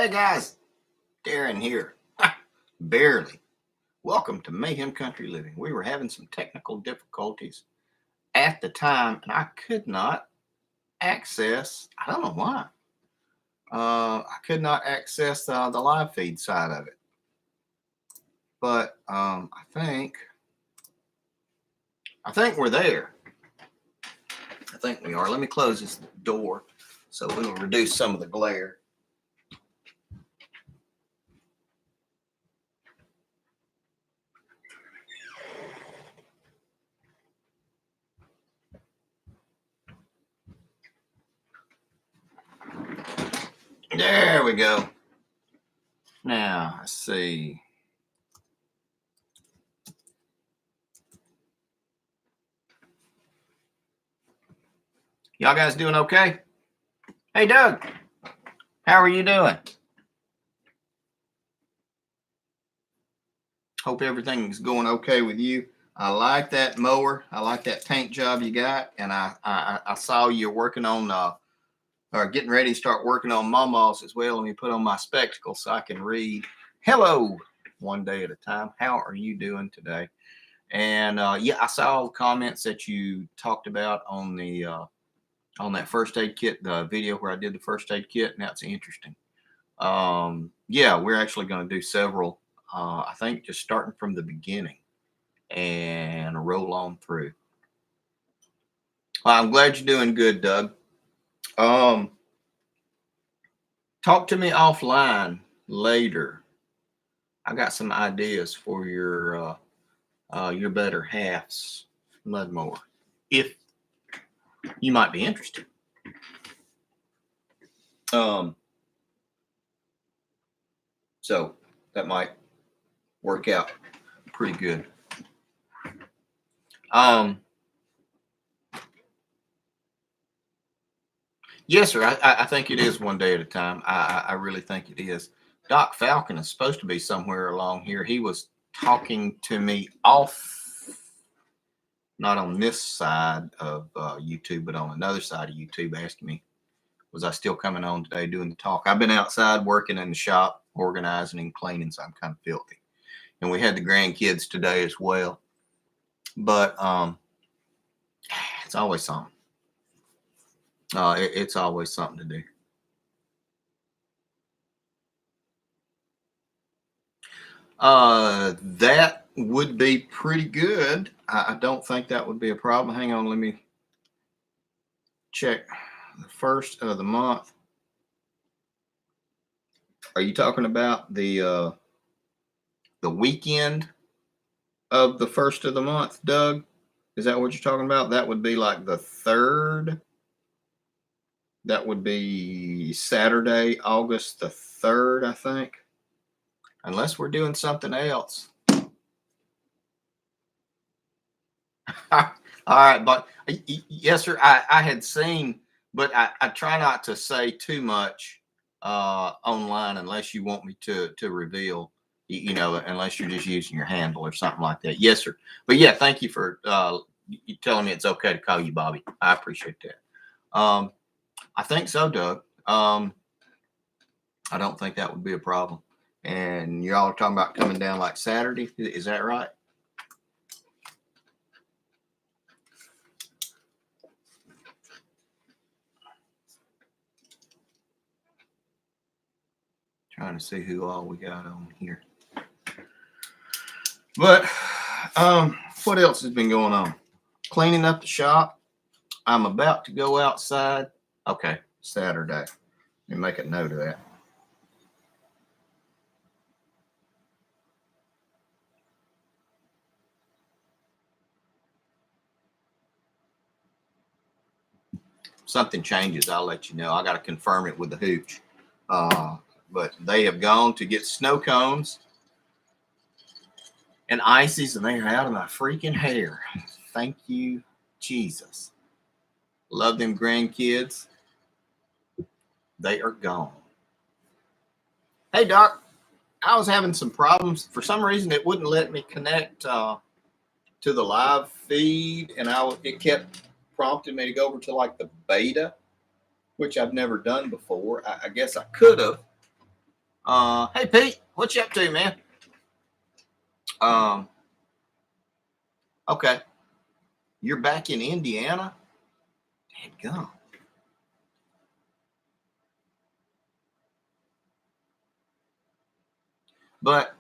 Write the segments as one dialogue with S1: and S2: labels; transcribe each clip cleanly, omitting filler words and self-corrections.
S1: Hey guys, Darren here. Barely. Welcome to Mayhem Country Living. We were having some technical difficulties at the time, and I could not access. I don't know why. I could not access the live feed side of it. But I think we're there. I think we are. Let me close this door so it'll reduce some of the glare. There we go. Now, let's see. Y'all guys doing okay? Hey, Doug. How are you doing? Hope everything's going okay with you. I like that mower. I like that paint job you got. And I saw you're working on or getting ready to start working on Mama's as well. Let me put on my spectacles so I can read. Hello, one day at a time. How are you doing today? And yeah, I saw all the comments that you talked about on the on that first aid kit, the video where I did the first aid kit, and that's interesting. Yeah, we're actually going to do several. I think just starting from the beginning and roll on through. Well, I'm glad you're doing good, Doug. Talk to me offline later. I got some ideas for your better half's mud mower, if you might be interested. So that might work out pretty good. Yes, sir. I think it is one day at a time. I really think it is. Doc Falcon is supposed to be somewhere along here. He was talking to me off, not on this side of YouTube, but on another side of YouTube, asking me, was I still coming on today doing the talk? I've been outside working in the shop, organizing and cleaning, so I'm kind of filthy. And we had the grandkids today as well. But it's always something. It's always something to do. That would be pretty good. I don't think that would be a problem. Hang on, let me check the first of the month. Are you talking about the weekend of the first of the month, Doug? Is that what you're talking about? That would be like the 3rd. That would be Saturday, August the 3rd, I think. Unless we're doing something else. All right, but yes, sir. I had seen, but I try not to say too much online unless you want me to reveal, you know, unless you're just using your handle or something like that. Yes, sir. But yeah, thank you for you telling me it's okay to call you Bobby. I appreciate that. I think so, Doug. I don't think that would be a problem. And y'all are talking about coming down like Saturday. Is that right? Trying to see who all we got on here. But what else has been going on? Cleaning up the shop. I'm about to go outside. Okay, Saturday. Let me make a note of that. Something changes, I'll let you know. I got to confirm it with the hooch. But they have gone to get snow cones and ices, and they are out of my freaking hair. Thank you, Jesus. Love them grandkids. They are gone. Hey, Doc. I was having some problems. For some reason, it wouldn't let me connect to the live feed, and it kept prompting me to go over to like the beta, which I've never done before. I guess I could have, Hey Pete, what you up to, man? Um, okay, you're back in Indiana. Go. But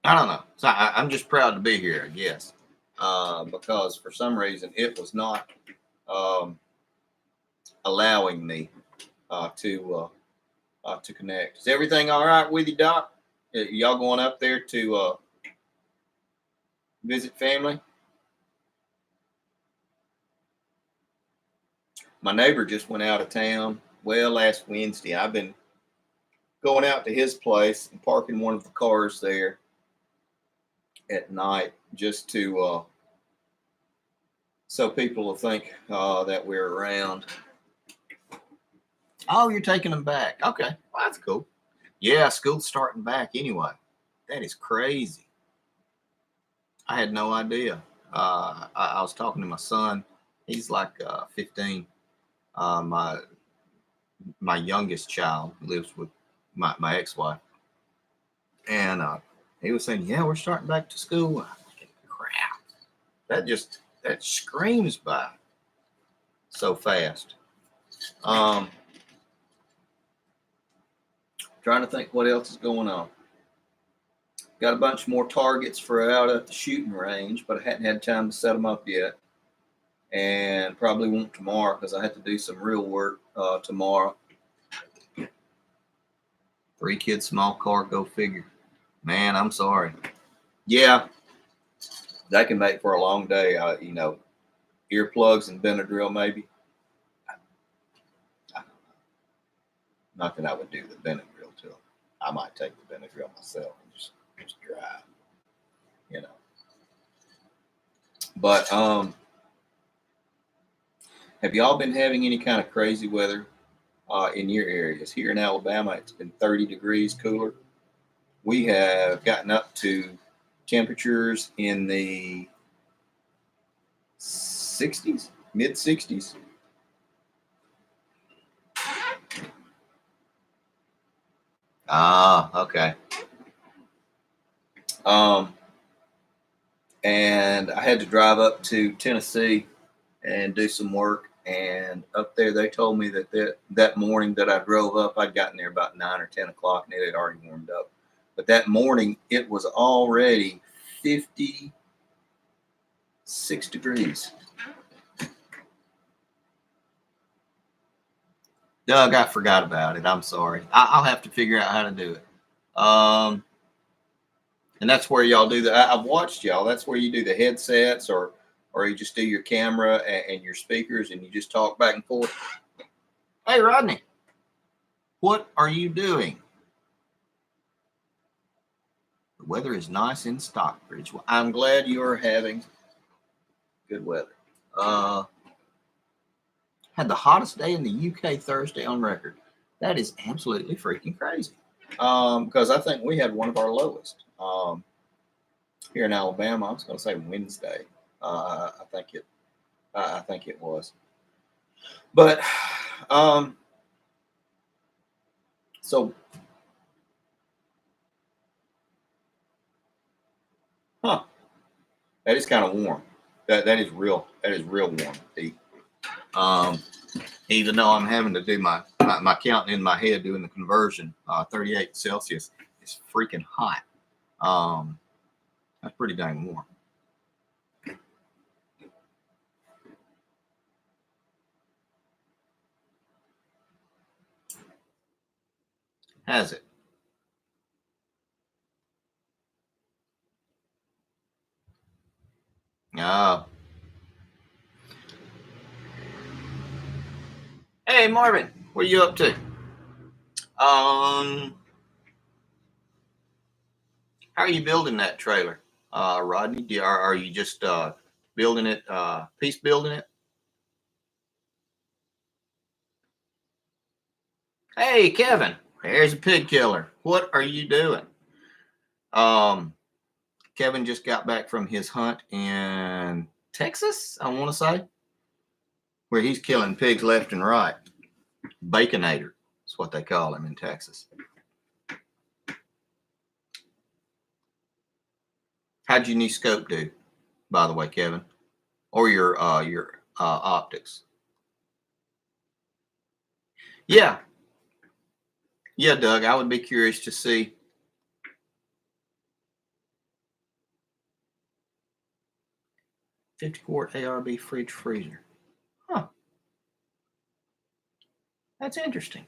S1: I don't know. So I'm just proud to be here, I guess, because for some reason it was not um, allowing me to connect. Is everything all right with you, Doc? Y'all going up there to visit family? My neighbor just went out of town. Well, last Wednesday, I've been going out to his place and parking one of the cars there at night just to so people will think that we're around. Oh, you're taking them back. Okay, well, that's cool. Yeah, school's starting back anyway. That is crazy. I had no idea. I was talking to my son. He's like 15. My youngest child lives with my ex-wife, and he was saying, "Yeah, we're starting back to school." I'm thinking, crap, that screams by so fast. Um, Trying to think what else is going on. Got a bunch more targets for out at the shooting range, but I hadn't had time to set them up yet, and probably won't tomorrow because I have to do some real work tomorrow. 3 kids, small car, go figure. Man, I'm sorry. Yeah, that can make for a long day. Earplugs and Benadryl maybe. Not that I would do the Benadryl to them. I might take the Benadryl myself and just drive, you know. But have y'all been having any kind of crazy weather in your areas? Here in Alabama, it's been 30 degrees cooler. We have gotten up to temperatures in the 60s, mid 60s. Ah, okay. And I had to drive up to Tennessee and do some work. And up there, they told me that morning that I drove up, I'd gotten there about 9 or 10 o'clock, and it had already warmed up. But that morning, it was already 56 degrees. Doug, I forgot about it. I'm sorry. I'll have to figure out how to do it. And that's where y'all do that. I've watched y'all. That's where you do the headsets, or you just do your camera and your speakers, and you just talk back and forth. Hey, Rodney, what are you doing? The weather is nice in Stockbridge. Well, I'm glad you are having good weather. Had the hottest day in the UK Thursday on record. That is absolutely freaking crazy. Because I think we had one of our lowest here in Alabama. I was going to say Wednesday. I think it was. But so, that is kind of warm. That is real. That is real warm, Pete. Even though I'm having to do my counting in my head doing the conversion, 38 Celsius is freaking hot. That's pretty dang warm. Has it? Oh. Hey, Marvin, what are you up to? How are you building that trailer, Rodney? Are you just building it, piece building it? Hey, Kevin, there's a pig killer. What are you doing? Kevin just got back from his hunt in Texas, I want to say, where he's killing pigs left and right. Baconator is what they call him in Texas. How'd your new scope do, by the way, Kevin? Or your optics? Yeah. Yeah, Doug, I would be curious to see. 50-quart ARB fridge freezer. Huh. That's interesting.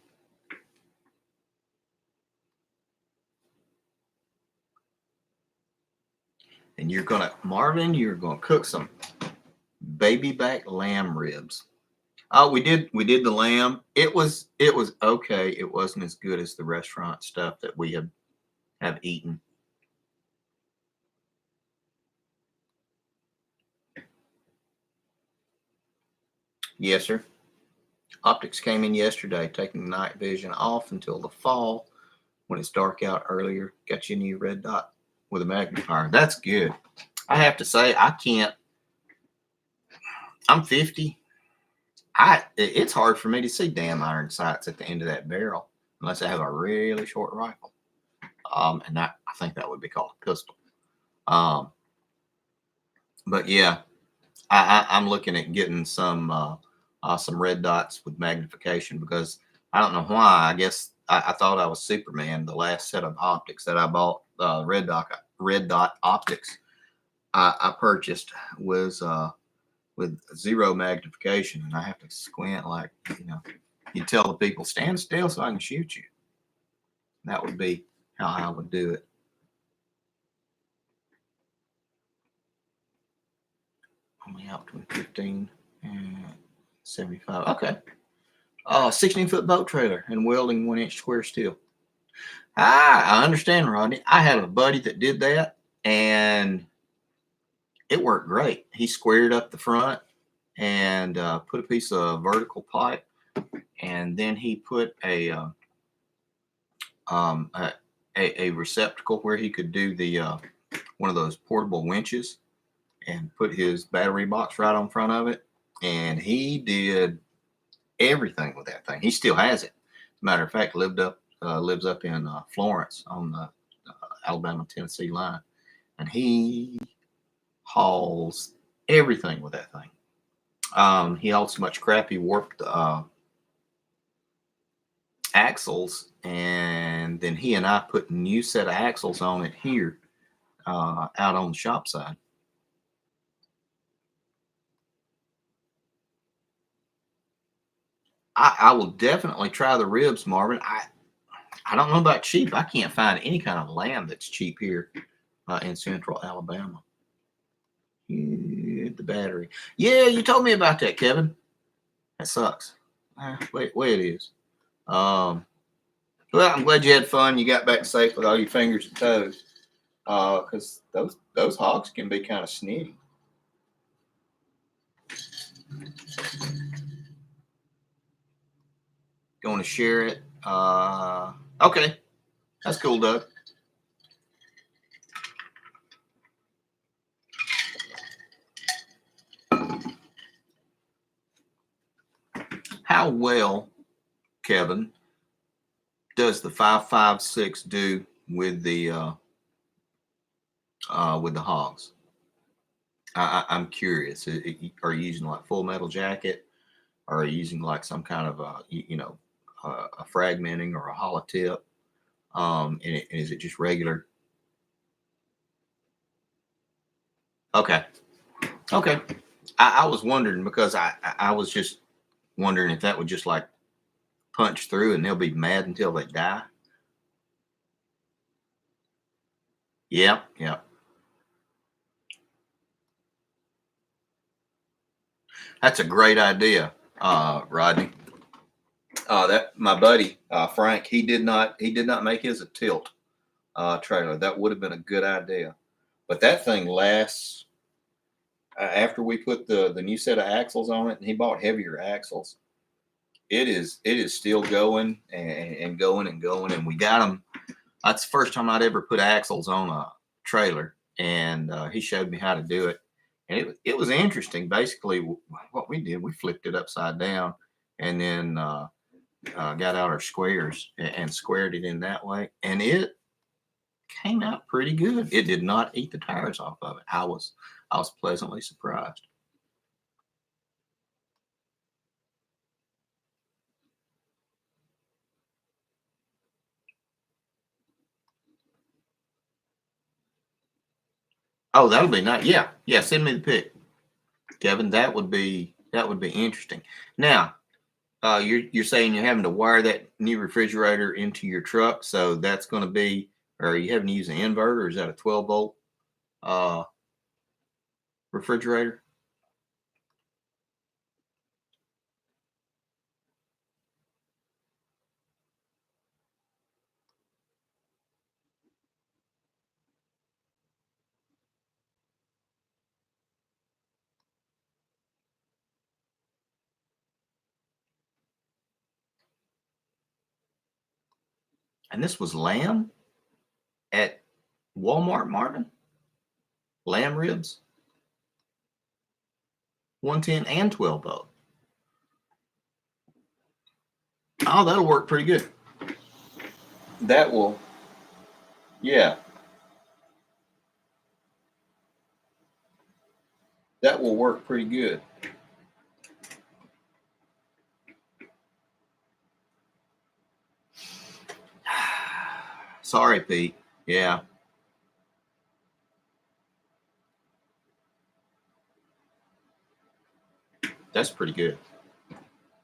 S1: And Marvin, you're gonna cook some baby back lamb ribs. Oh, we did the lamb. It was okay. It wasn't as good as the restaurant stuff that we have eaten. Yes, sir. Optics came in yesterday, taking night vision off until the fall when it's dark out earlier. Got you a new red dot with a magnifier. That's good. I have to say, I can't. I'm 50. It's hard for me to see damn iron sights at the end of that barrel unless I have a really short rifle. And I think that would be called a pistol. But yeah, I'm looking at getting some red dots with magnification because I don't know why. I guess I thought I was Superman. The last set of optics that I bought, red dot optics, I purchased was with 0 magnification, and I have to squint like, you tell the people, stand still so I can shoot you. That would be how I would do it. Only out between 15 and 75. Okay. 16-foot boat trailer and welding 1-inch square steel. I understand, Rodney. I had a buddy that did that, and it worked great. He squared up the front and put a piece of vertical pipe, and then he put a receptacle where he could do the one of those portable winches and put his battery box right on front of it. And he did everything with that thing. He still has it. As a matter of fact, lives up in Florence on the Alabama-Tennessee line, and he hauls everything with that thing. He hauled so much crap he warped axles, and then he and I put a new set of axles on it here out on the shop side. I will definitely try the ribs, Marvin. I don't know about cheap. I can't find any kind of lamb that's cheap here in central Alabama. The battery. Yeah, you told me about that, Kevin. That sucks. Way it is. Well, I'm glad you had fun. You got back safe with all your fingers and toes. Because those hogs can be kind of snitty. Going to share it? Okay, that's cool, Doug. How well, Kevin, does the 5.56 do with the hogs? I'm curious. Are you using like full metal jacket? Or are you using like some kind of a fragmenting or a hollow tip? And is it just regular? Okay. I was wondering because I was just wondering if that would just like punch through and they'll be mad until they die. Yeah. That's a great idea, Rodney. That my buddy Frank, he did not make his a tilt trailer. That would have been a good idea, but that thing lasts. After we put the new set of axles on it, and he bought heavier axles, it is still going and going and going, and we got them. That's the first time I'd ever put axles on a trailer, and he showed me how to do it, and it was interesting. Basically, what we did, we flipped it upside down, and then got out our squares and squared it in that way, and came out pretty good. It did not eat the tires off of it. I was pleasantly surprised. Oh, that'll be nice. Yeah, yeah. Send me the pic, Kevin. That would be interesting. Now, you're saying you're having to wire that new refrigerator into your truck, so that's going to be, or are you having to use an inverter, or is that a 12-volt uh, refrigerator? And this was lamb at Walmart, Marvin. Lamb ribs, 110 and 12-volt. Oh, that'll work pretty good. That will, yeah, that will work pretty good. Sorry, Pete. Yeah, that's pretty good,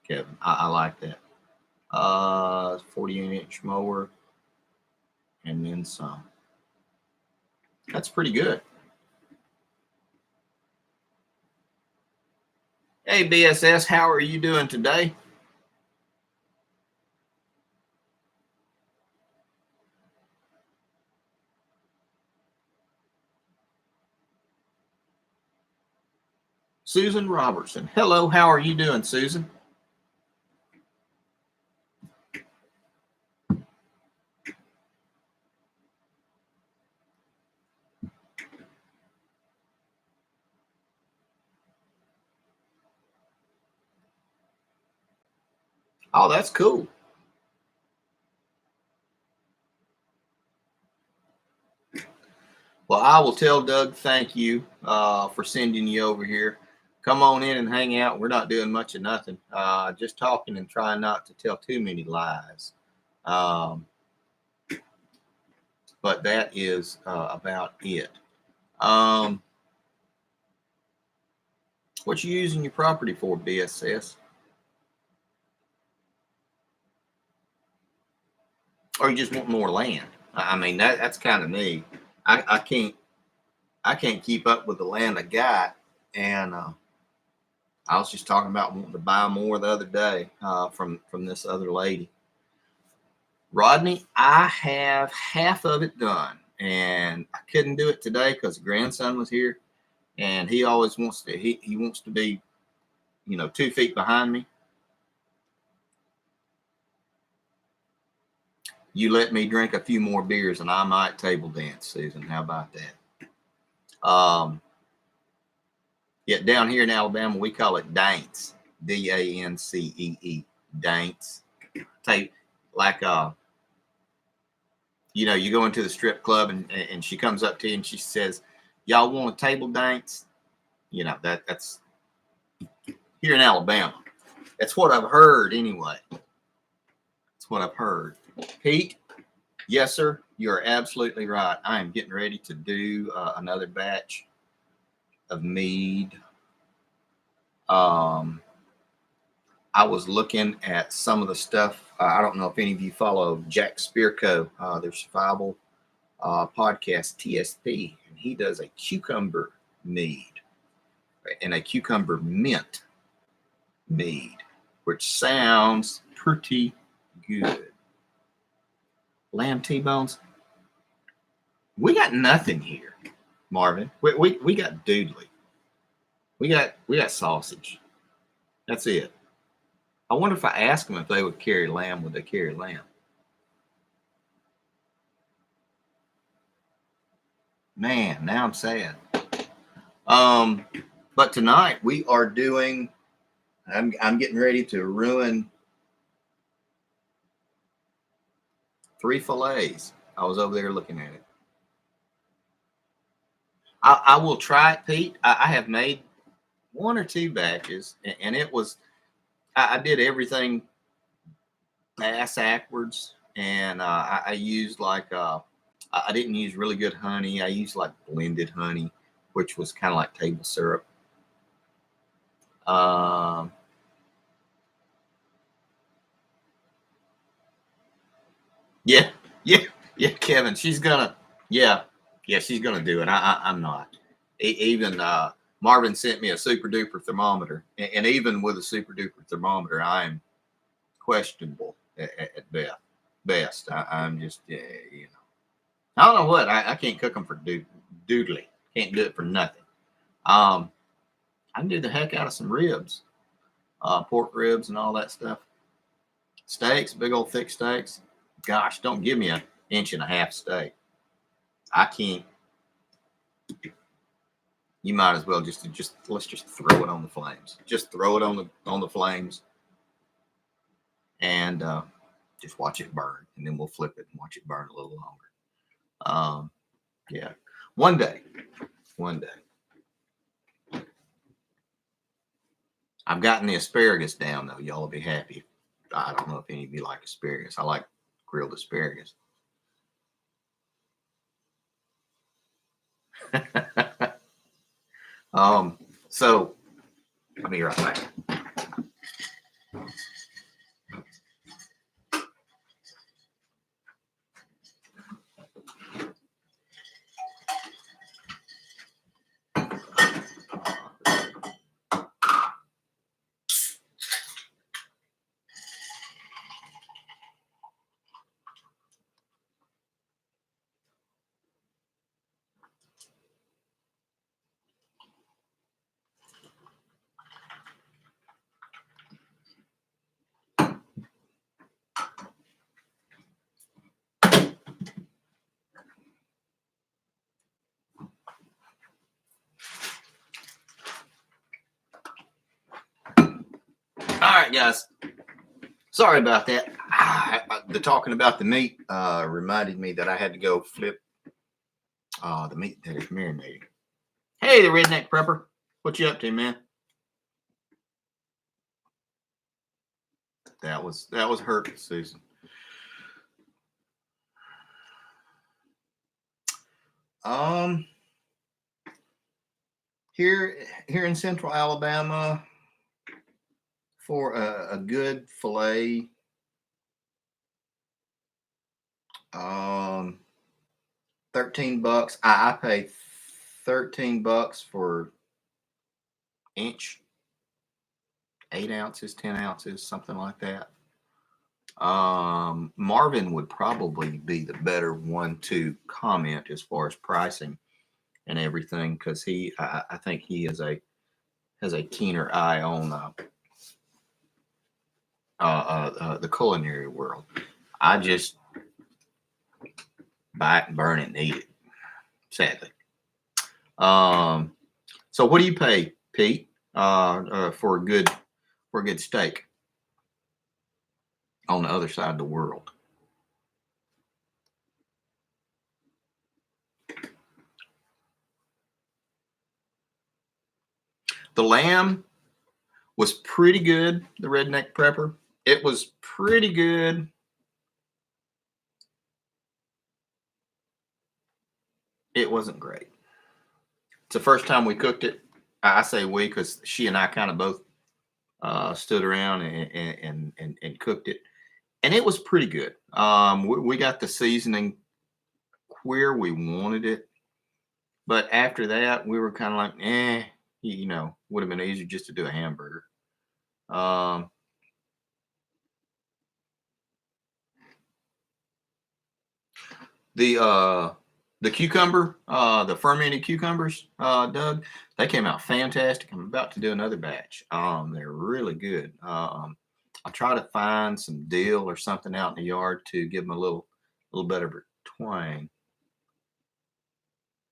S1: Kevin. I like that. 48-inch mower and then some. That's pretty good. Hey, BSS, how are you doing today? Susan Robertson. Hello, how are you doing, Susan? Oh, that's cool. Well, I will tell Doug thank you for sending you over here. Come on in and hang out. We're not doing much of nothing, just talking and trying not to tell too many lies. Um, but that is about it. Um, what you using your property for, BSS? Or you just want more land? I mean, that's kind of me. I can't keep up with the land I got, and I was just talking about wanting to buy more the other day from this other lady. Rodney, I have half of it done, and I couldn't do it today because the grandson was here, and he always wants to he wants to be 2 feet behind me. You let me drink a few more beers, and I might table dance, Susan. How about that? Yeah, down here in Alabama, we call it dance, DANCEE, dance. Take like you go into the strip club and she comes up to you and she says, "Y'all want a table dance?" That's here in Alabama. That's what I've heard anyway. That's what I've heard. Pete, yes, sir. You're absolutely right. I am getting ready to do another batch of mead. Um, I was looking at some of the stuff. I don't know if any of you follow Jack Spirko, their survival podcast, TSP, and he does a cucumber mead and a cucumber mint mead, which sounds pretty good. Lamb T-bones. We got nothing here, Marvin. We got doodly. We got sausage. That's it. I wonder if I asked them if they would carry lamb, would they carry lamb? Man, now I'm sad. Um, but tonight we are doing. I'm getting ready to ruin 3 fillets. I was over there looking at it. I will try it, Pete. I have made one or two batches, and it was I did everything ass backwards, and I used like I didn't use really good honey. I used like blended honey, which was kind of like table syrup. Um, yeah, yeah, yeah, Kevin. She's gonna, yeah, yeah, she's gonna do it. I'm not. Even Marvin sent me a super duper thermometer, and even with a super duper thermometer, I'm questionable at best. I'm just, you know, I don't know what I can't cook them for doodly. Can't do it for nothing. Um, I can do the heck out of some ribs, pork ribs, and all that stuff. Steaks, big old thick steaks. Gosh, don't give me an inch and a half steak. I can't. You might as well just let's just throw it on the flames. Just throw it on the flames, and just watch it burn, and then we'll flip it and watch it burn a little longer. Yeah, one day, one day. I've gotten the asparagus down though. Y'all will be happy. I don't know if any of you like asparagus. I like grilled asparagus. So I'll be right back. All right, guys. Sorry about that. The talking about the meat reminded me that I had to go flip the meat that is marinating. Hey, the redneck prepper, what you up to, man? That was hurt, Susan. Um, here in Central Alabama, for a good fillet, 13 bucks. I pay $13 for inch, 8 ounces, 10 ounces, something like that. Marvin would probably be the better one to comment as far as pricing and everything, because I think he has a keener eye on the culinary world. I just buy it and burn it and eat it, sadly. So what do you pay, Pete, for a good steak on the other side of the world? The lamb was pretty good. The redneck prepper, it was pretty good. It wasn't great. It's the first time we cooked it. I say we because she and I kind of both stood around and cooked it, and it was pretty good. We got the seasoning where we wanted it, but after that, we were kind of like, would have been easier just to do a hamburger. Um, the cucumber, the fermented cucumbers, Doug, they came out fantastic. I'm about to do another batch. They're really good. I'll try to find some dill or something out in the yard to give them a little bit of a twang.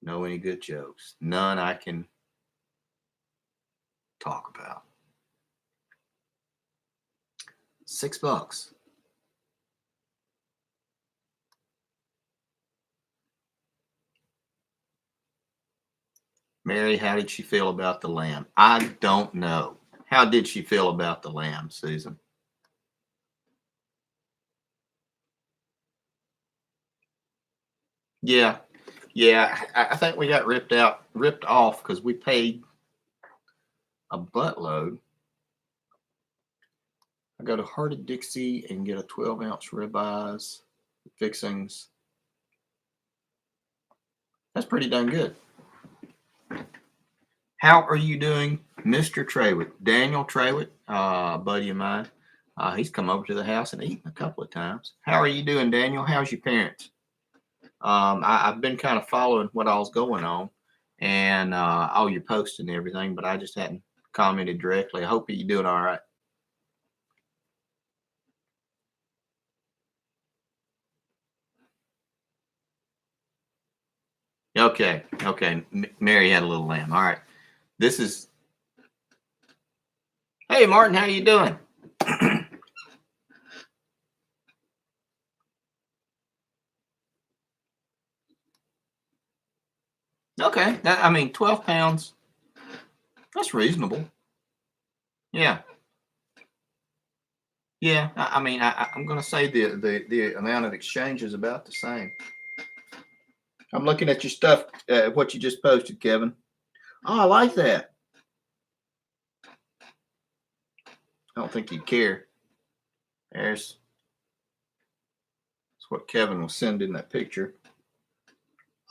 S1: Know any good jokes? None I can talk about. $6. Mary, how did she feel about the lamb? I don't know. How did she feel about the lamb, Susan? Yeah, yeah. I think we got ripped off because we paid a buttload. I go to Heart of Dixie and get a 12-ounce ribeyes fixings. That's pretty dang good. How are you doing, Mr. Trawick? Daniel Trawick, a buddy of mine. He's come over to the house and eaten a couple of times. How are you doing, Daniel? How's your parents? I've been kind of following what all's going on and all your posts and everything, but I just hadn't commented directly. I hope you're doing all right. Okay. Mary had a little lamb. All right. This is. Hey, Martin, how you doing? Okay. I mean, 12 pounds. That's reasonable. Yeah. Yeah. I mean, I'm going to say the amount of exchange is about the same. I'm looking at your stuff, what you just posted, Kevin. Oh, I like that. I don't think you'd care. That's what Kevin was sending that picture.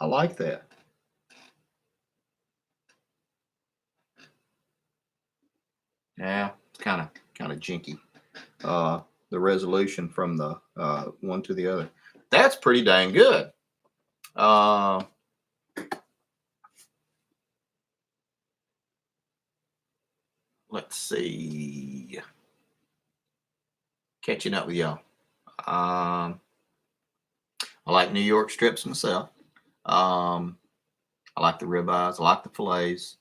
S1: I like that. Yeah, it's kind of jinky. The resolution from the one to the other. That's pretty dang good. Let's see. Catching up with y'all. I like New York strips myself. I like the ribeyes. I like the fillets.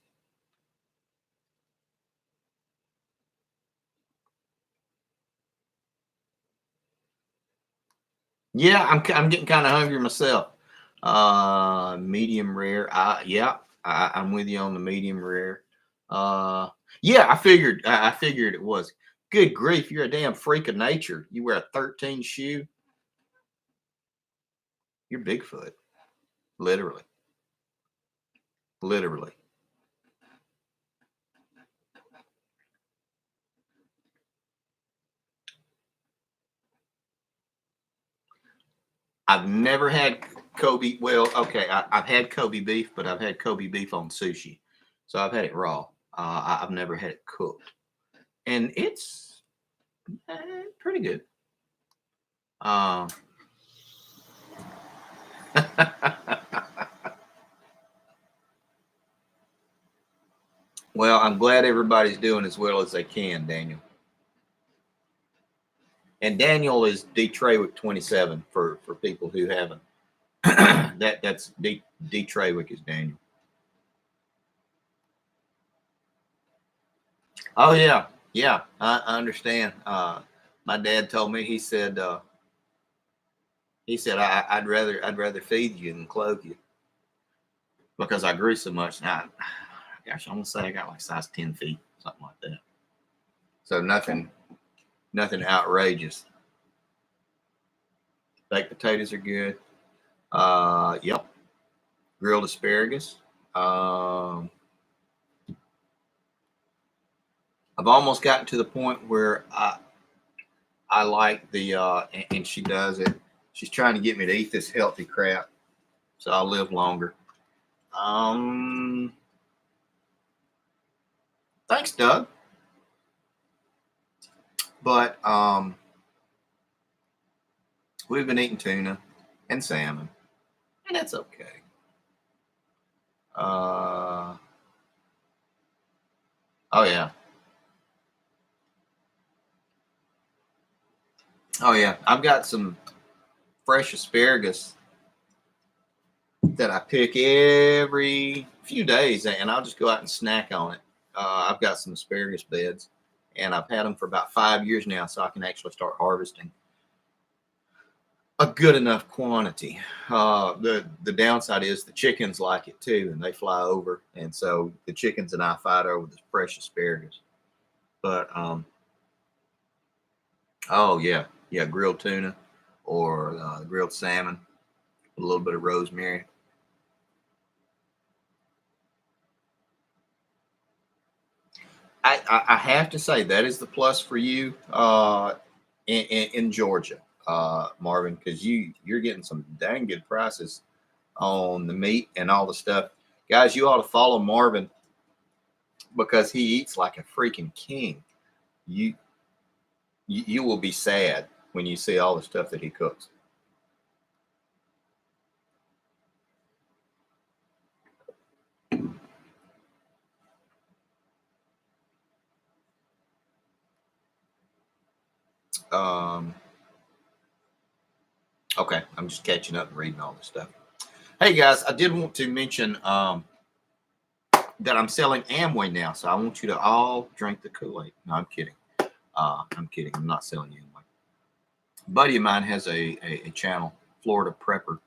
S1: Yeah, I'm getting kind of hungry myself. Medium rare. I'm with you on the medium rare. Yeah, I figured it was. Good grief, you're a damn freak of nature. You wear a 13 shoe. You're Bigfoot. Literally. Literally. I've never had Kobe. Well, okay, I've had Kobe beef, but I've had Kobe beef on sushi. So I've had it raw. I've never had it cooked. And it's pretty good. Well, I'm glad everybody's doing as well as they can, Daniel. And Daniel is D Trawick 27 for people who haven't. That's D Trawick is Daniel. Oh yeah, I understand. My dad told me he said I'd rather feed you than clothe you because I grew so much. Now, gosh, I'm gonna say I got like size 10 feet, something like that. So nothing outrageous. Baked potatoes are good. Yep. Grilled asparagus. I've almost gotten to the point where I like the and she does it. She's trying to get me to eat this healthy crap, so I'll live longer. Thanks, Doug. But we've been eating tuna and salmon, and that's okay. Oh yeah. Oh yeah. I've got some fresh asparagus that I pick every few days, and I'll just go out and snack on it. I've got some asparagus beds, and I've had them for about 5 years now, so I can actually start harvesting. a good enough quantity. The downside is the chickens like it too, and they fly over, and so the chickens and I fight over this fresh asparagus. But oh yeah, yeah, grilled tuna or grilled salmon with a little bit of rosemary. I have to say that is the plus for you in Georgia, Marvin, because you're getting some dang good prices on the meat and all the stuff. Guys, you ought to follow Marvin because he eats like a freaking king. You you will be sad when you see all the stuff that he cooks. Um, okay, I'm just catching up and reading all this stuff. Hey guys, I did want to mention that I'm selling Amway now, so I want you to all drink the Kool-Aid. No, I'm kidding. I'm kidding. I'm not selling you Amway. A buddy of mine has a channel, Florida Prepper.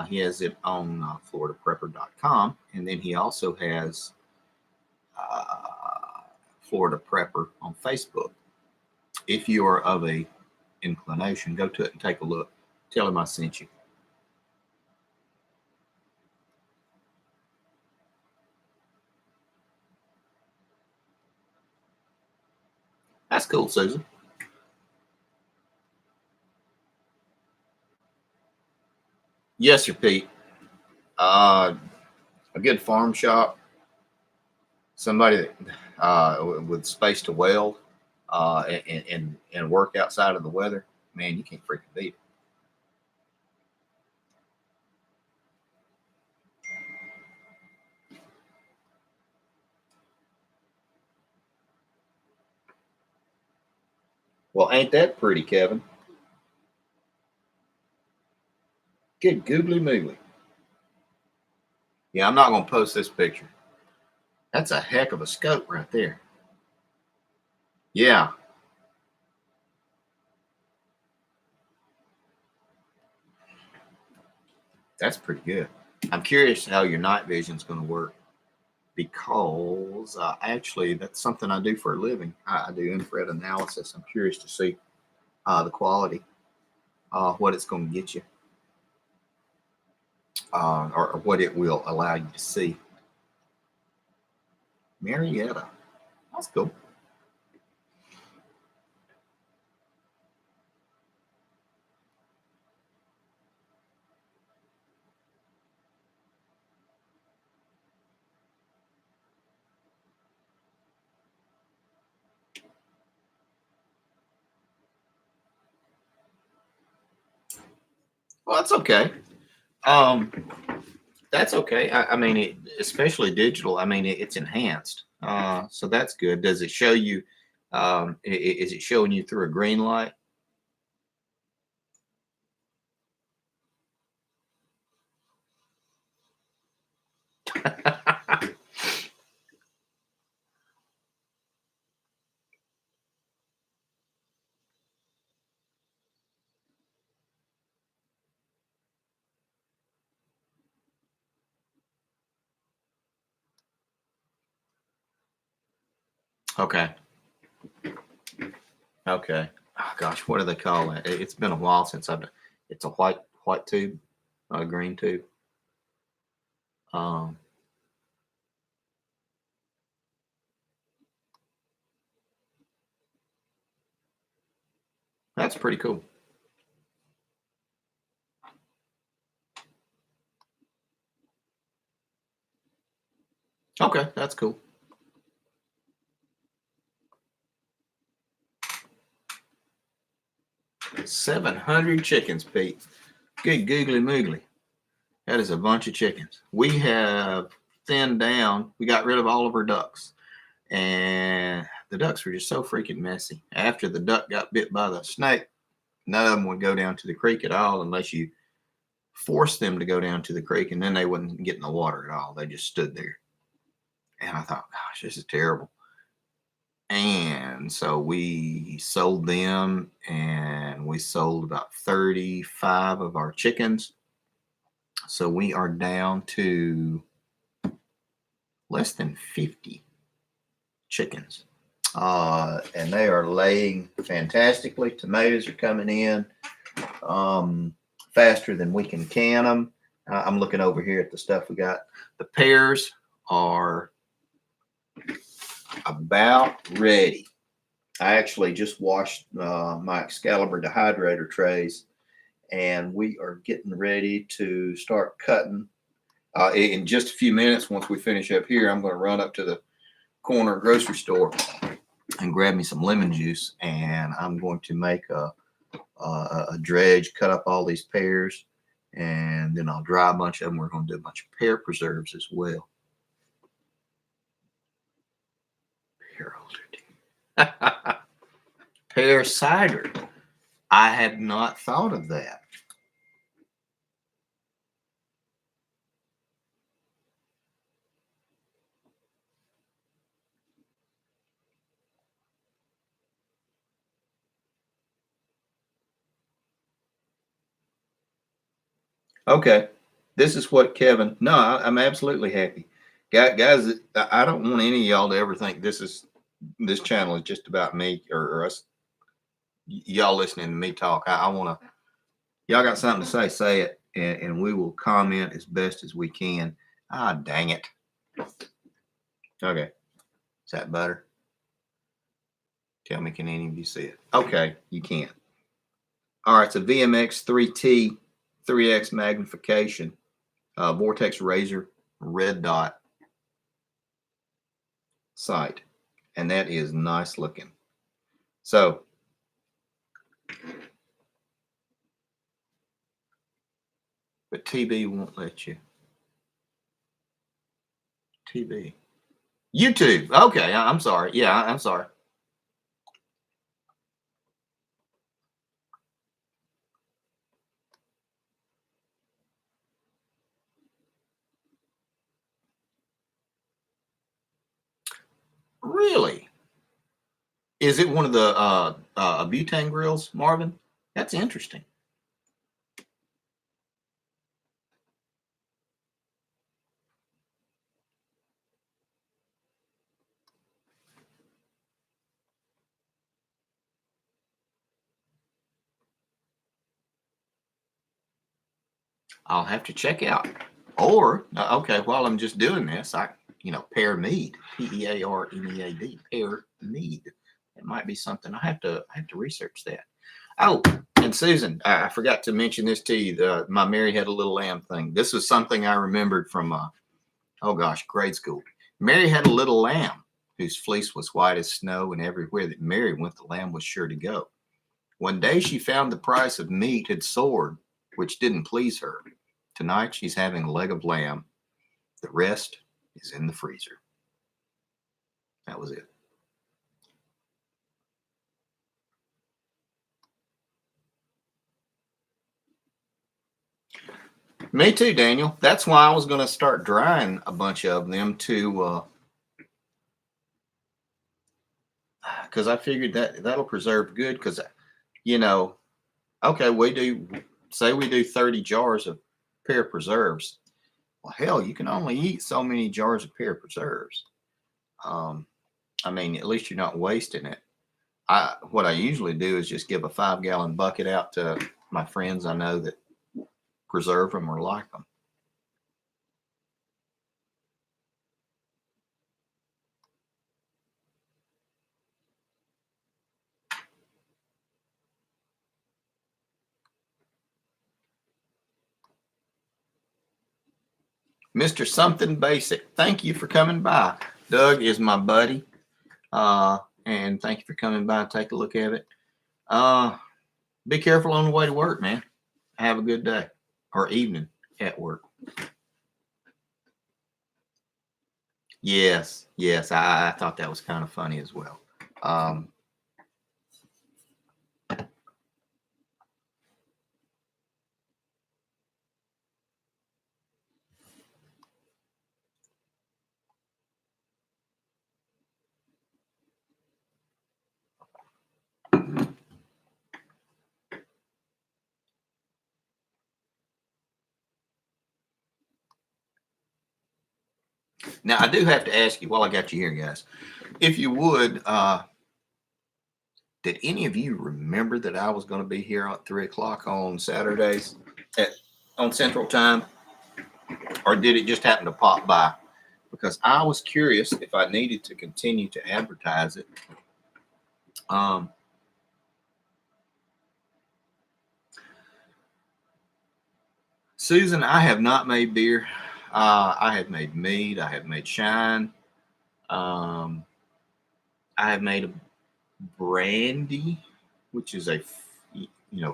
S1: He has it on floridaprepper.com, and then he also has Florida Prepper on Facebook. If you are of a inclination, go to it and take a look. Tell him I sent you. That's cool, Susan. Yes, sir, Pete. A good farm shop, somebody that with space to weld and work outside of the weather. Man, you can't freaking beat it. Well, ain't that pretty, Kevin? Good googly moogly. Yeah, I'm not going to post this picture. That's a heck of a scope right there. Yeah. That's pretty good. I'm curious how your night vision is going to work because actually that's something I do for a living. I do infrared analysis. I'm curious to see the quality, what it's going to get you, or what it will allow you to see. Marietta. That's cool. Well, that's okay. Um, that's okay. I mean, especially digital. I mean, it's enhanced, so that's good. Does it show you? Is it showing you through a green light? Okay. Okay. Oh, gosh, what do they call it? It's been a while since I've. It's a white tube, not a green tube. Um, that's pretty cool. 700 chickens, Pete. Good googly moogly. That is a bunch of chickens. We have thinned down. We got rid of all of our ducks, and the ducks were just so freaking messy. After the duck got bit by the snake, none of them would go down to the creek at all unless you forced them to go down to the creek, and then they wouldn't get in the water at all. They just stood there. And I thought, gosh, this is terrible. And so we sold them and and we sold about 35 of our chickens. So we are down to less than 50 chickens. And they are laying fantastically. Tomatoes are coming in faster than we can can them. I'm looking over here at the stuff we got. The pears are about ready. I actually just washed my Excalibur dehydrator trays, and we are getting ready to start cutting. In just a few minutes, once we finish up here, I'm going to run up to the corner grocery store and grab me some lemon juice, and I'm going to make a dredge, cut up all these pears, and then I'll dry a bunch of them. We're going to do a bunch of pear preserves as well. Pear cider. I had not thought of that. Okay, this is what Kevin. No, I'm absolutely happy, guys. I don't want any of y'all to ever think this channel is just about me or us. Y'all listening to me talk. I want to. Y'all got something to say it, and we will comment as best as we can. Ah, dang it. Okay, is that better? Tell me, can any of you see it? Okay, you can. All right, it's a VMX 3T 3X magnification, Vortex Razor red dot sight, and that is nice looking. So but TB won't let you. TB. YouTube. Okay, I'm sorry. Yeah, I'm sorry. Really? Is it one of the butane grills, Marvin? That's interesting. I'll have to check out. Or okay, while I'm just doing this, pear mead, PEARMEAD, pear mead. It might be something I have to research that. Oh, and Susan, I forgot to mention this to you. My Mary Had a Little Lamb thing. This was something I remembered from grade school. Mary had a little lamb whose fleece was white as snow, and everywhere that Mary went, the lamb was sure to go. One day she found the price of meat had soared, which didn't please her. Tonight she's having a leg of lamb. The rest is in the freezer. That was it. Me too, Daniel. That's why I was going to start drying a bunch of them to, because I figured that'll preserve good. Because, okay, we do 30 jars of pear preserves. Well, hell, you can only eat so many jars of pear preserves. I mean, at least you're not wasting it. What I usually do is just give a 5-gallon bucket out to my friends I know that preserve them or like them. Mr. Something Basic, thank you for coming by. Doug is my buddy, and thank you for coming by and take a look at it. Be careful on the way to work, man. Have a good day or evening at work. Yes, I thought that was kind of funny as well. Now, I do have to ask you while I got you here, guys, if you would, did any of you remember that I was going to be here at 3 o'clock on Saturdays on Central Time? Or did it just happen to pop by? Because I was curious if I needed to continue to advertise it. Susan, I have not made beer. I have made mead. I have made shine. I have made a brandy, which is a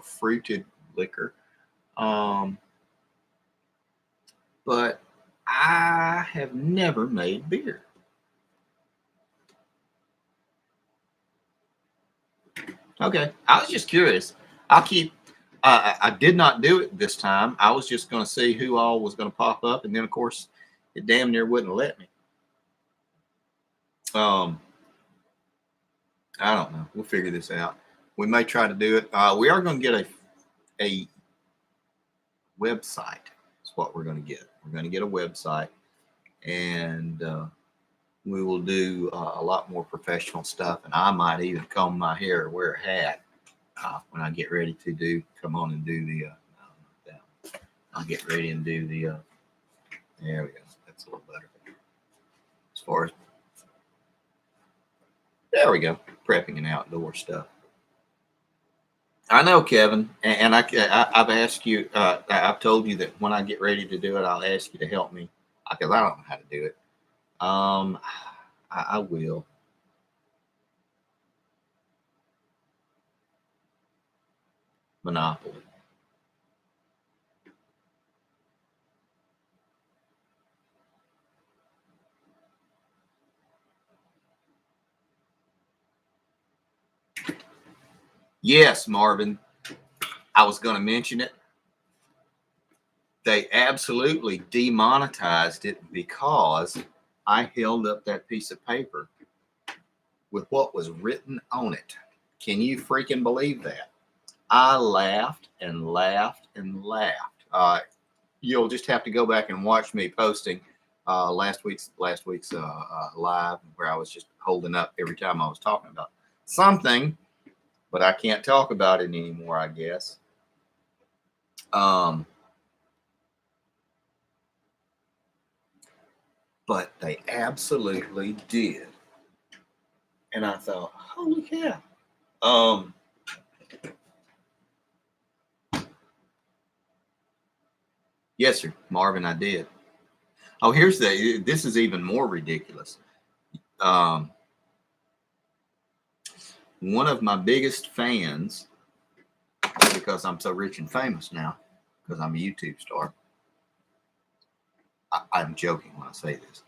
S1: fruited liquor. But I have never made beer. Okay, I was just curious. I'll keep. I did not do it this time. I was just going to see who all was going to pop up, and then of course, it damn near wouldn't let me. I don't know. We'll figure this out. We may try to do it. We are going to get a website. That's what we're going to get. We're going to get a website, and we will do a lot more professional stuff. And I might even comb my hair or wear a hat when I get ready to come on and do the. I'll get ready and do the. There we go. That's a little better. As far as there we go, prepping and outdoor stuff. I know, Kevin, and I've asked you. I've told you that when I get ready to do it, I'll ask you to help me because I don't know how to do it. I will. Monopoly. Yes, Marvin. I was going to mention it. They absolutely demonetized it because I held up that piece of paper with what was written on it. Can you freaking believe that? I laughed and laughed and laughed. You'll just have to go back and watch me posting last week's live where I was just holding up every time I was talking about something, but I can't talk about it anymore, I guess. But they absolutely did. And I thought, holy cow. Yes, sir, Marvin, I did. Oh, this is even more ridiculous. One of my biggest fans, because I'm so rich and famous now, because I'm a YouTube star. I'm joking when I say this,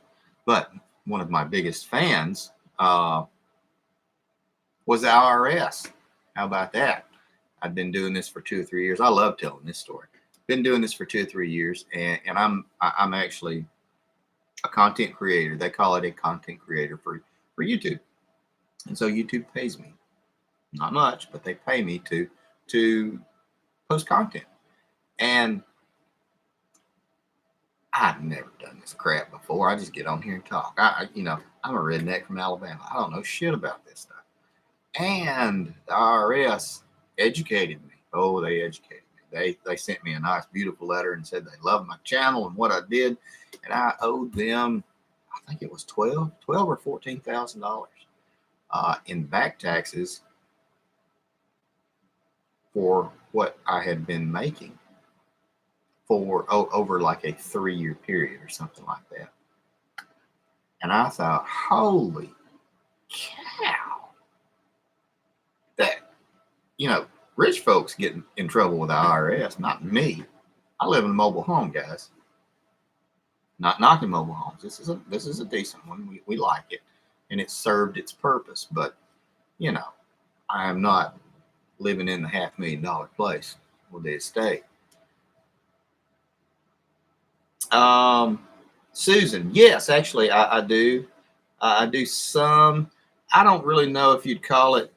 S1: but one of my biggest fans was the IRS. How about that? I've been doing this for 2 or 3 years. I love telling this story. Been doing this for 2 or 3 years, and I'm actually a content creator. They call it a content creator for YouTube, and so YouTube pays me, not much, but they pay me to post content. And I've never done this crap before. I just get on here and talk. I'm a redneck from Alabama. I don't know shit about this stuff. And the IRS educated me. Oh, they educated me. They sent me a nice, beautiful letter and said they loved my channel and what I did, and I owed them, I think it was $12 or $14,000 in back taxes for what I had been making for over like a 3-year period or something like that. And I thought, holy cow, that, rich folks get in trouble with the IRS, not me. I live in a mobile home, guys. Not knocking mobile homes. This is a decent one. We like it, and it served its purpose. But I am not living in the $500,000 place with the estate. Susan, yes, actually, I do. I do some. I don't really know if you'd call it.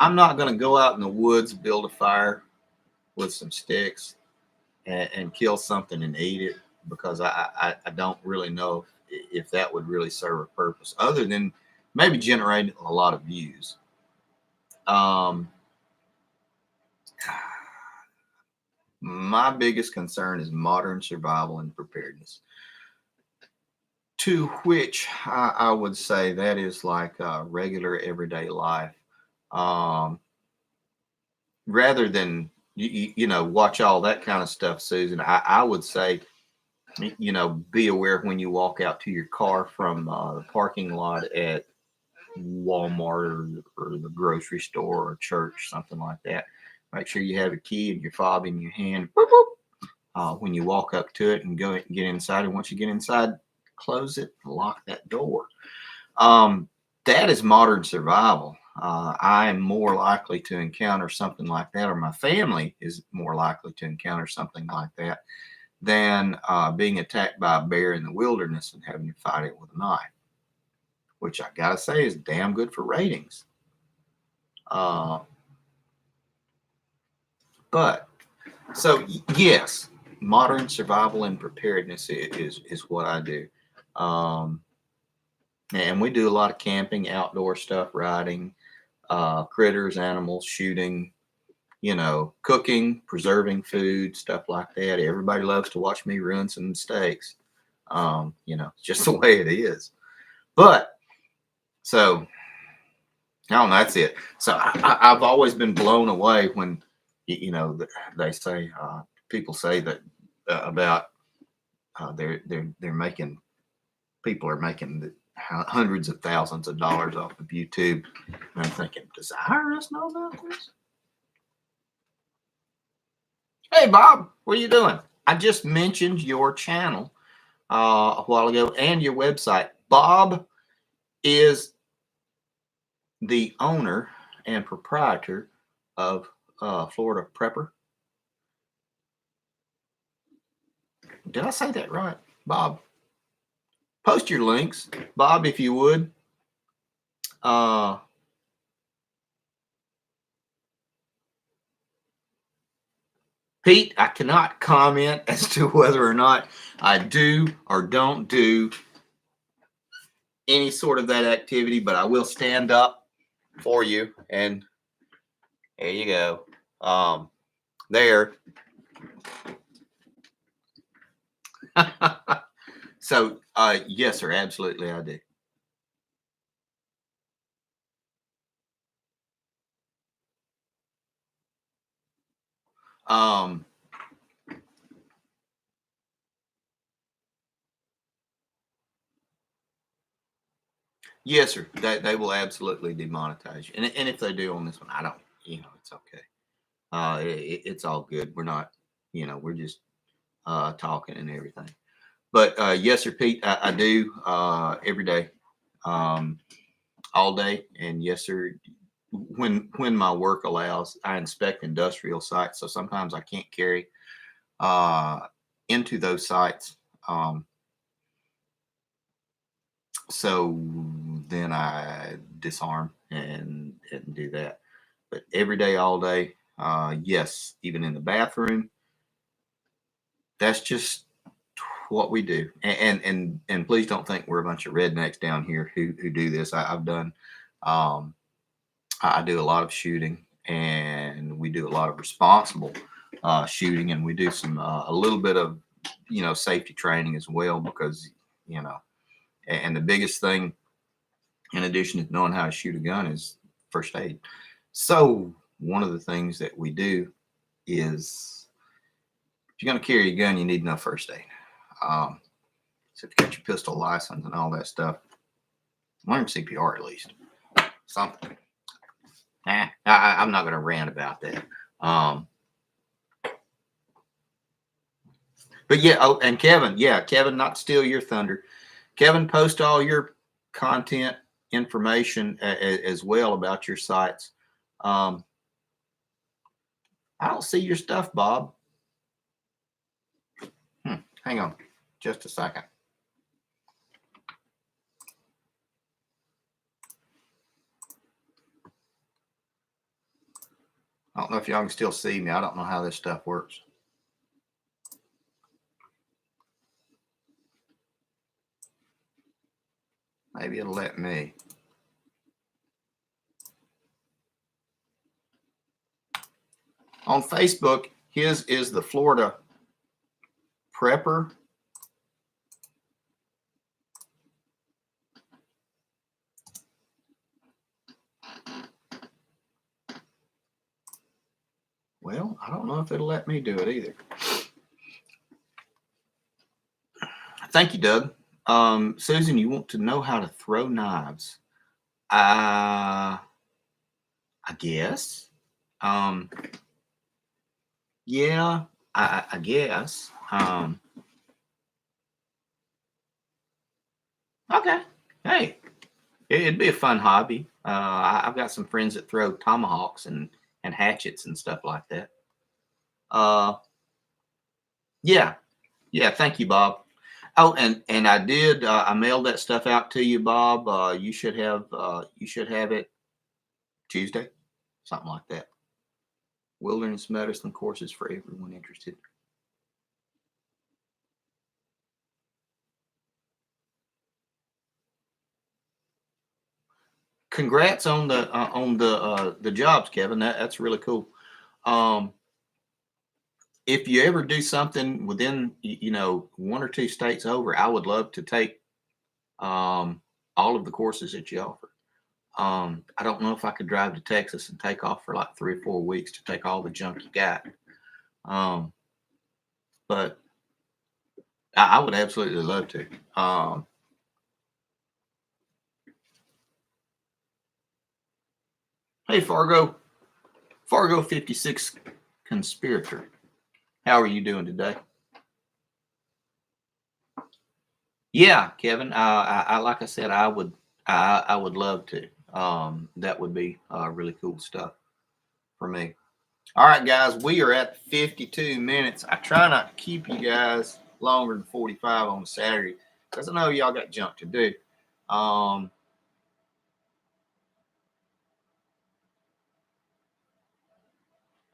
S1: I'm not going to go out in the woods, build a fire with some sticks, and kill something and eat it. because I don't really know if that would really serve a purpose other than maybe generate a lot of views. Um, my biggest concern is modern survival and preparedness, to which I would say that is like regular everyday life. Um, Rather than watch all that kind of stuff, Susan, I would say be aware when you walk out to your car from the parking lot at Walmart or the grocery store or church, something like that. Make sure you have a key and your fob in your hand. Boop, boop. When you walk up to it and go and get inside, and once you get inside, close it, lock that door. Um, that is modern survival. I am more likely to encounter something like that, or my family is more likely to encounter something like that than being attacked by a bear in the wilderness and having to fight it with a knife, which I gotta say is damn good for ratings. Uh, but so yes, modern survival and preparedness is what I do. Um, and we do a lot of camping, outdoor stuff, riding, critters, animals, shooting, cooking, preserving food, stuff like that. Everybody loves to watch me ruin some steaks. It's just the way it is. But so, I don't know, that's it. So I've always been blown away when, they say, people say that about they're making, people are making hundreds of thousands of dollars off of YouTube. And I'm thinking, does the IRS know about this? Hey, Bob, what are you doing? I just mentioned your channel a while ago and your website. Bob is the owner and proprietor of Florida Prepper. Did I say that right, Bob? Post your links, Bob, if you would. Pete, I cannot comment as to whether or not I do or don't do any sort of that activity, but I will stand up for you. And there you go. There. So, yes, sir, absolutely, I do. Um, yes, sir. They will absolutely demonetize you, and if they do on this one, I don't. It's okay. It's all good. We're not. We're just talking and everything. But yes, sir, Pete. I do every day, all day, and yes, sir. When my work allows, I inspect industrial sites. So sometimes I can't carry uh, into those sites. So then I disarm and do that. But every day, all day, yes, even in the bathroom, that's just what we do. And please don't think we're a bunch of rednecks down here who do this. I've done, um, I do a lot of shooting, and we do a lot of responsible shooting, and we do some a little bit of safety training as well, because you know and the biggest thing, in addition to knowing how to shoot a gun, is first aid. So one of the things that we do is, if you're going to carry a gun, you need to know first aid. So if you got your pistol license and all that stuff, learn CPR at least, something. I'm not going to rant about that. But yeah, oh, and Kevin, not to steal your thunder. Kevin, post all your content information as well about your sites. I don't see your stuff, Bob. Hang on just a second. I don't know if y'all can still see me. I don't know how this stuff works. Maybe it'll let me. On Facebook, his is the Florida Prepper. Well, I don't know if it'll let me do it either. Thank you, Doug. Susan, you want to know how to throw knives? I guess. Yeah, I guess. Okay. Hey, it'd be a fun hobby. I've got some friends that throw tomahawks and hatchets and stuff like that. Yeah. Thank you, Bob. Oh, and I did. I mailed that stuff out to you, Bob. You should have it Tuesday, something like that. Wilderness medicine courses for everyone interested. Congrats on the jobs, Kevin. That's really cool. If you ever do something within 1 or 2 states over, I would love to take all of the courses that you offer. I don't know if I could drive to Texas and take off for like 3 or 4 weeks to take all the junk you got. But I would absolutely love to. Hey, Fargo 56 conspirator. How are you doing today? Yeah, Kevin. I like I said, I would love to. That would be really cool stuff for me. All right, guys, we are at 52 minutes. I try not to keep you guys longer than 45 on Saturday because I know y'all got junk to do.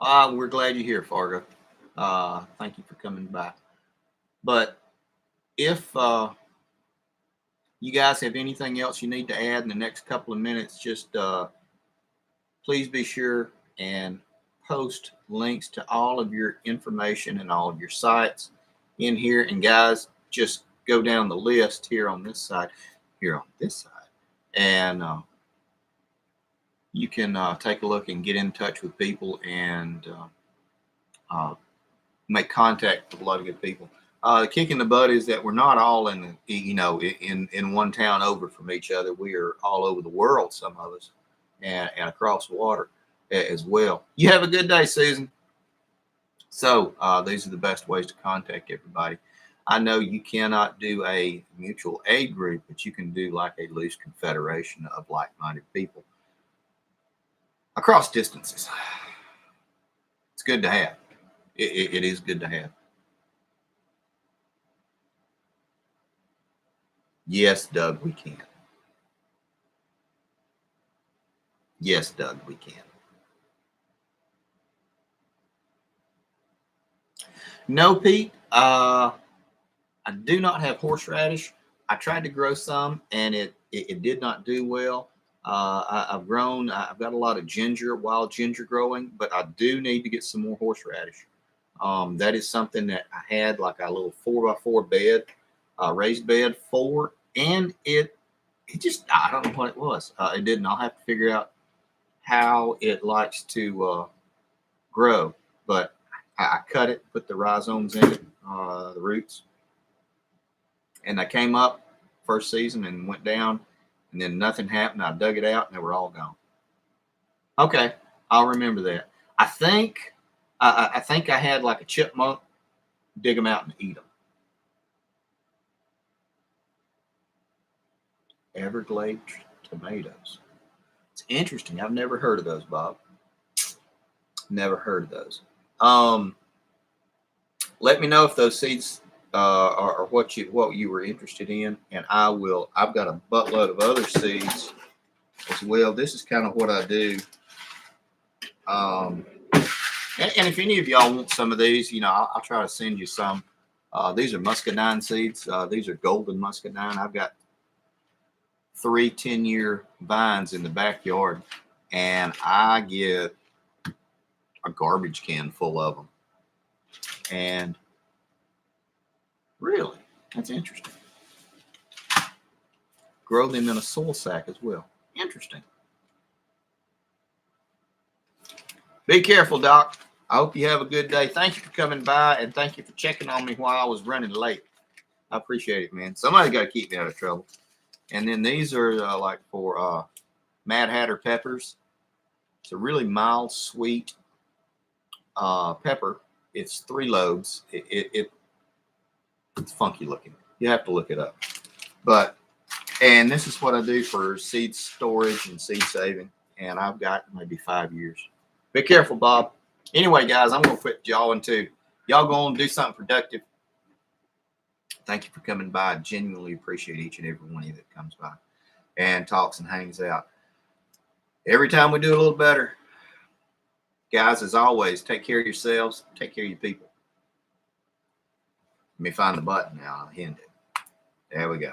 S1: We're glad you're here, Fargo. Thank you for coming by. But if you guys have anything else you need to add in the next couple of minutes, just please be sure and post links to all of your information and all of your sites in here. And guys, just go down the list here on this side, and you can take a look and get in touch with people and make contact with a lot of good people. The kick in the butt is that we're not all in one town over from each other. We are all over the world, some of us, and across water as well. You have a good day, Susan. So these are the best ways to contact everybody. I know you cannot do a mutual aid group, but you can do like a loose confederation of like-minded people across distances. It's good to have. It is good to have. Yes, Doug, we can. Yes, Doug, we can. No, Pete. I do not have horseradish. I tried to grow some, and it did not do well. I've got a lot of ginger, wild ginger growing, but I do need to get some more horseradish. That is something that I had like a little 4x4 bed, raised bed for, and it just, I don't know what it was. It didn't. I'll have to figure out how it likes to grow, but I cut it, put the rhizomes in it, the roots, and they came up first season and went down, and then nothing happened. I dug it out and they were all gone. Okay, I'll remember that. I think I had like a chipmunk dig them out and eat them. Everglade tomatoes. It's interesting. I've never heard of those, Bob. Never heard of those. Let me know if those seeds are what you were interested in, and I've got a buttload of other seeds as well. This is kind of what I do. And if any of y'all want some of these, I'll try to send you some. These are muscadine seeds. These are golden muscadine. I've got 3 10-year vines in the backyard, and I get a garbage can full of them. And really, that's interesting. Grow them in a soil sack as well. Interesting. Be careful, Doc. I hope you have a good day. Thank you for coming by, and thank you for checking on me while I was running late. I appreciate it, man. Somebody got to keep me out of trouble. And then these are like for Mad Hatter peppers. It's a really mild, sweet pepper. It's 3 lobes. It's funky looking. You have to look it up. And this is what I do for seed storage and seed saving. And I've got maybe 5 years. Be careful, Bob. Anyway, guys, I'm going to put y'all into. Y'all go and do something productive. Thank you for coming by. I genuinely appreciate each and every one of you that comes by and talks and hangs out. Every time we do a little better. Guys, as always, take care of yourselves. Take care of your people. Let me find the button now. I'll hit it. There we go.